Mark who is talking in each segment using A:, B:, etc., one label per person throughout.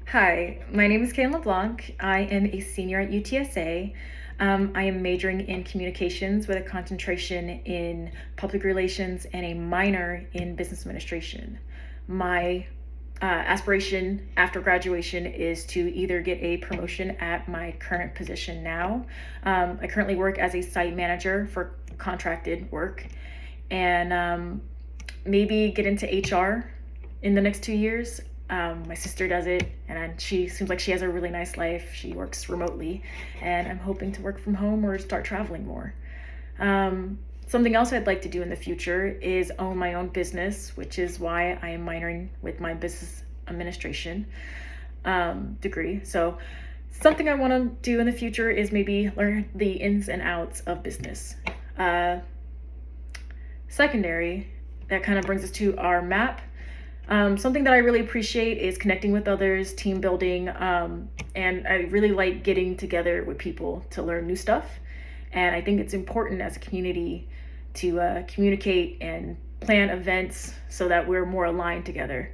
A: Hi, my name is Kaylen LeBlanc. I am a senior at UTSA. I am majoring in communications with a concentration in public relations and a minor in business administration. My aspiration after graduation is to either get a promotion at my current position now. I currently work as a site manager for contracted work, and maybe get into HR in the next 2 years. My sister does it, and she seems like she has a really nice life. She works remotely, and I'm hoping to work from home or start traveling more. Something else I'd like to do in the future is own my own business, which is why I am minoring with my business administration degree. So, something I want to do in the future is maybe learn the ins and outs of business. Secondary, that kind of brings us to our map. Something that I really appreciate is connecting with others, team building, and I really like getting together with people to learn new stuff. And I think it's important as a community to communicate and plan events so that we're more aligned together.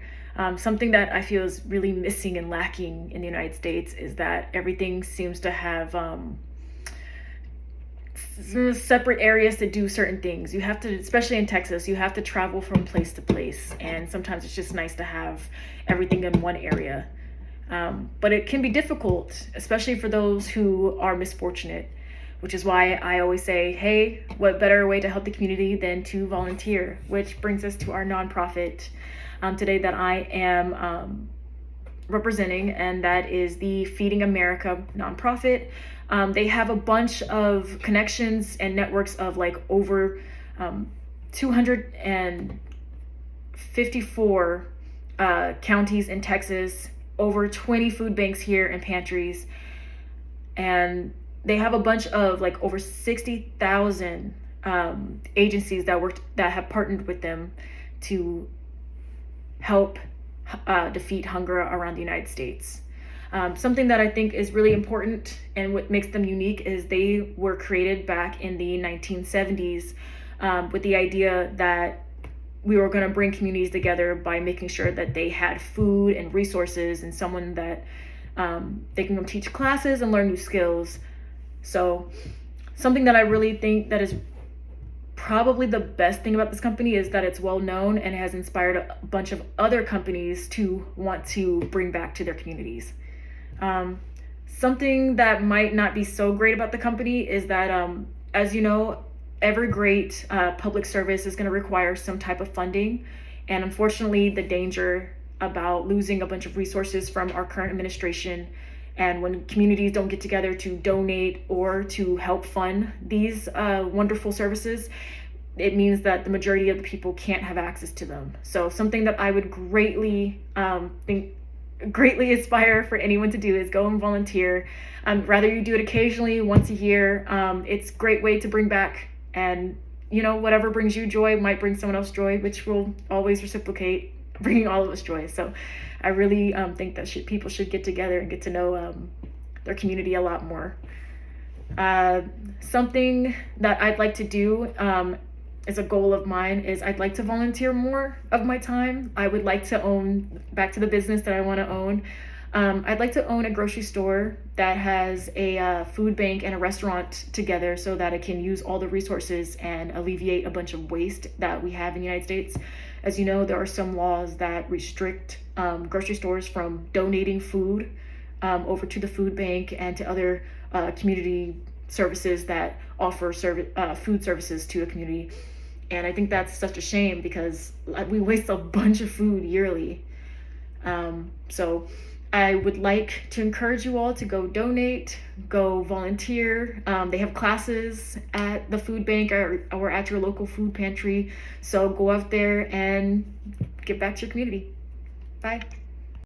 A: Something that I feel is really missing and lacking in the United States is that everything seems to have separate areas to do certain things. You have to, especially in Texas, you have to travel from place to place, and sometimes it's just nice to have everything in one area. But it can be difficult, especially for those who are misfortunate, which is why I always say, hey, what better way to help the community than to volunteer? Which brings us to our nonprofit today that I am representing, and that is the Feeding America nonprofit. They have a bunch of connections and networks of like over 254 counties in Texas, over 20 food banks here and pantries, and they have a bunch of like over 60,000 agencies that have partnered with them to help defeat hunger around the United States. Something that I think is really important and what makes them unique is they were created back in the 1970s with the idea that we were going to bring communities together by making sure that they had food and resources and someone that they can go teach classes and learn new skills. So something that I really think that is probably the best thing about this company is that it's well known and has inspired a bunch of other companies to want to bring back to their communities. Something that might not be so great about the company is that, as you know, every great public service is going to require some type of funding. And unfortunately, the danger about losing a bunch of resources from our current administration, and when communities don't get together to donate or to help fund these wonderful services, it means that the majority of the people can't have access to them. So something that I would greatly aspire for anyone to do is go and volunteer. Rather you do it occasionally, once a year. It's a great way to bring back, and whatever brings you joy might bring someone else joy, which will always reciprocate, bringing all of us joy. So I really think that people should get together and get to know their community a lot more. Something that I'd like to do as a goal of mine is I'd like to volunteer more of my time. I would like to own, back to the business that I want to own, I'd like to own a grocery store that has a food bank and a restaurant together so that it can use all the resources and alleviate a bunch of waste that we have in the United States. As you know, there are some laws that restrict grocery stores from donating food over to the food bank and to other community services that offer food services to a community. And I think that's such a shame because we waste a bunch of food yearly. So I would like to encourage you all to go donate, go volunteer. They have classes at the food bank or at your local food pantry. So go out there and give back to your community. Bye.